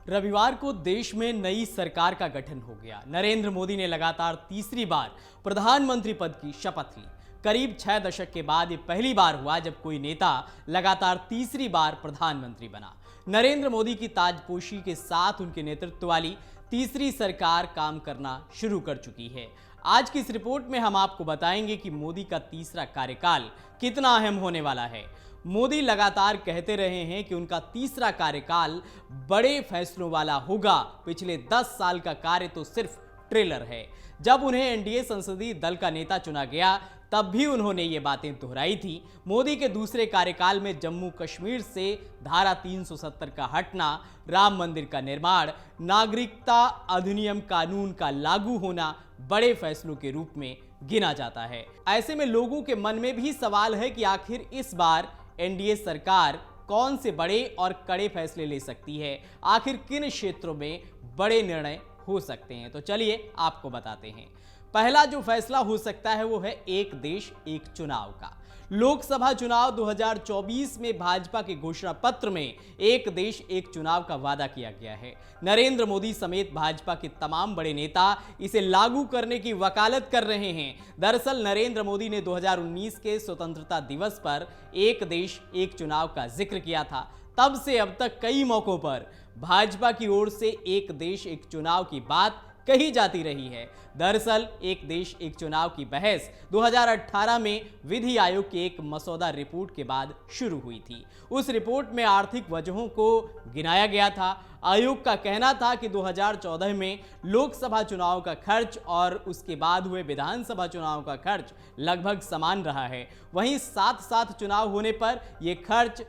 रविवार को देश में नई सरकार का गठन हो गया। नरेंद्र मोदी ने लगातार तीसरी बार प्रधानमंत्री पद की शपथ ली। करीब 6 दशक के बाद ये पहली बार हुआ जब कोई नेता लगातार तीसरी बार प्रधानमंत्री बना। नरेंद्र मोदी की ताजपोशी के साथ उनके नेतृत्व वाली तीसरी सरकार काम करना शुरू कर चुकी है। आज की इस रिपोर्ट में हम आपको बताएंगे कि मोदी का तीसरा कार्यकाल कितना अहम होने वाला है। मोदी लगातार कहते रहे हैं कि उनका तीसरा कार्यकाल बड़े फैसलों वाला होगा। पिछले 10 साल का कार्य तो सिर्फ ट्रेलर है। जब उन्हें एनडीए संसदीय दल का नेता चुना गया तब भी उन्होंने ये बातें दोहराई थी। मोदी के दूसरे कार्यकाल में जम्मू कश्मीर से धारा 370 का हटना, राम मंदिर का निर्माण, नागरिकता अधिनियम कानून का लागू होना बड़े फैसलों के रूप में गिना जाता है। ऐसे में लोगों के मन में भी सवाल है कि आखिर इस बार एनडीए सरकार कौन से बड़े और कड़े फैसले ले सकती है, आखिर किन क्षेत्रों में बड़े निर्णय हो सकते हैं। तो चलिए आपको बताते हैं। पहला जो फैसला हो सकता है वो है एक देश एक चुनाव का। लोकसभा चुनाव 2024 में भाजपा के घोषणा पत्र में एक देश एक चुनाव का वादा किया गया है। नरेंद्र मोदी समेत भाजपा के तमाम बड़े नेता इसे लागू करने की वकालत कर रहे हैं। दरअसल नरेंद्र मोदी ने 2019 के स्वतंत्रता दिवस पर एक देश एक चुनाव का जिक्र किया था। तब से अब तक कई मौकों पर भाजपा की ओर से एक देश एक चुनाव की बात कही जाती रही है। दरअसल एक देश एक चुनाव की बहस 2018 में विधि आयोग की एक मसौदा रिपोर्ट के बाद शुरू हुई थी। उस रिपोर्ट में आर्थिक वजहों को गिनाया गया था। आयोग का कहना था कि 2014 में लोकसभा चुनाव का खर्च और उसके बाद हुए विधानसभा चुनाव का खर्च लगभग समान रहा है। वहीं साथ साथ चुनाव होने पर यह खर्च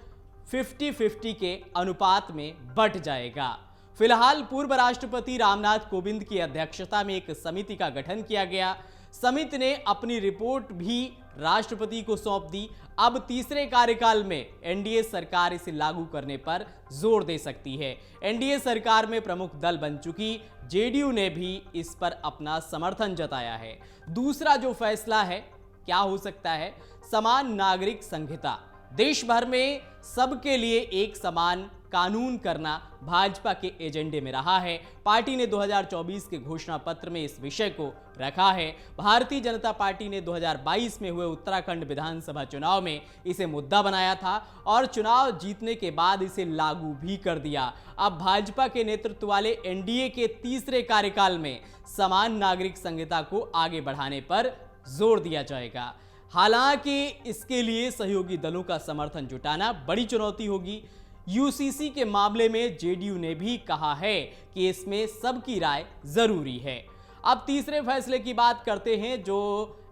50-50 के अनुपात में बंट जाएगा। फिलहाल पूर्व राष्ट्रपति रामनाथ कोविंद की अध्यक्षता में एक समिति का गठन किया गया। समिति ने अपनी रिपोर्ट भी राष्ट्रपति को सौंप दी। अब तीसरे कार्यकाल में एनडीए सरकार इसे लागू करने पर जोर दे सकती है। एनडीए सरकार में प्रमुख दल बन चुकी जेडीयू ने भी इस पर अपना समर्थन जताया है। दूसरा जो फैसला है क्या हो सकता है, समान नागरिक संहिता। देश भर में सबके लिए एक समान कानून करना भाजपा के एजेंडे में रहा है। पार्टी ने 2024 के घोषणा पत्र में इस विषय को रखा है। भारतीय जनता पार्टी ने 2022 में हुए उत्तराखंड विधानसभा चुनाव में इसे मुद्दा बनाया था और चुनाव जीतने के बाद इसे लागू भी कर दिया। अब भाजपा के नेतृत्व वाले एनडीए के तीसरे कार्यकाल में समान नागरिक संहिता को आगे बढ़ाने पर जोर दिया जाएगा। हालांकि इसके लिए सहयोगी दलों का समर्थन जुटाना बड़ी चुनौती होगी। यूसीसी के मामले में जेडीयू ने भी कहा है कि इसमें सबकी राय जरूरी है। अब तीसरे फैसले की बात करते हैं जो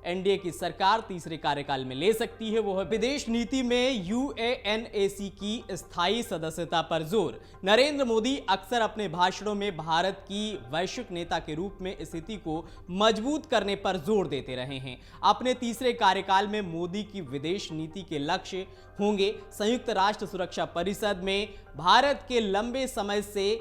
एनडीए की सरकार तीसरे कार्यकाल में ले सकती है। वो है विदेश नीति में यूएनएसी की स्थायी सदस्यता पर जोर। नरेंद्र मोदी अक्सर अपने भाषणों में भारत की वैश्विक नेता के रूप में स्थिति को मजबूत करने पर जोर देते रहे हैं। अपने तीसरे कार्यकाल में मोदी की विदेश नीति के लक्ष्य होंगे संयुक्त राष्ट्र सुरक्षा परिषद में भारत के लंबे समय से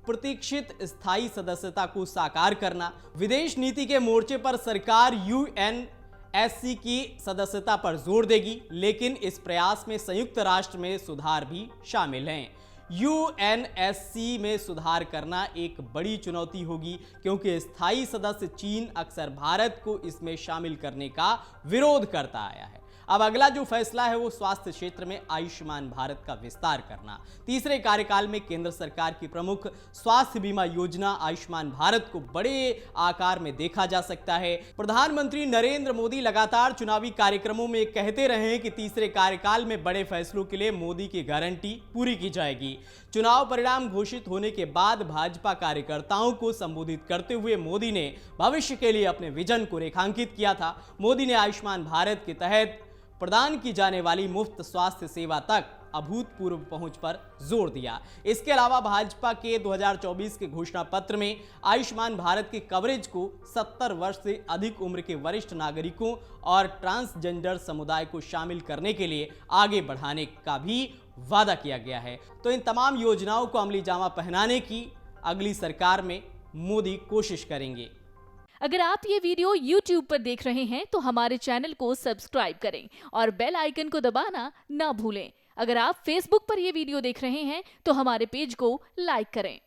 प्रतीक्षित स्थायी सदस्यता को साकार करना। विदेश नीति के मोर्चे पर सरकार यूएनएससी की सदस्यता पर जोर देगी, लेकिन इस प्रयास में संयुक्त राष्ट्र में सुधार भी शामिल हैं। यूएनएससी में सुधार करना एक बड़ी चुनौती होगी क्योंकि स्थायी सदस्य चीन अक्सर भारत को इसमें शामिल करने का विरोध करता आया है। अब अगला जो फैसला है वो स्वास्थ्य क्षेत्र में आयुष्मान भारत का विस्तार करना। तीसरे कार्यकाल में केंद्र सरकार की प्रमुख स्वास्थ्य बीमा योजना आयुष्मान भारत को बड़े आकार में देखा जा सकता है। प्रधानमंत्री नरेंद्र मोदी लगातार चुनावी कार्यक्रमों में कहते रहे हैं कि तीसरे कार्यकाल में बड़े फैसलों के लिए मोदी की गारंटी पूरी की जाएगी। चुनाव परिणाम घोषित होने के बाद भाजपा कार्यकर्ताओं को संबोधित करते हुए मोदी ने भविष्य के लिए अपने विजन को रेखांकित किया था। मोदी ने आयुष्मान भारत के तहत प्रदान की जाने वाली मुफ्त स्वास्थ्य सेवा तक अभूतपूर्व पहुंच पर जोर दिया। इसके अलावा भाजपा के 2024 के घोषणा पत्र में आयुष्मान भारत के कवरेज को 70 वर्ष से अधिक उम्र के वरिष्ठ नागरिकों और ट्रांसजेंडर समुदाय को शामिल करने के लिए आगे बढ़ाने का भी वादा किया गया है। तो इन तमाम योजनाओं को अमली जामा पहनाने की अगली सरकार में मोदी कोशिश करेंगे। अगर आप ये वीडियो YouTube पर देख रहे हैं तो हमारे चैनल को सब्सक्राइब करें और बेल आइकन को दबाना ना भूलें। अगर आप Facebook पर ये वीडियो देख रहे हैं तो हमारे पेज को लाइक करें।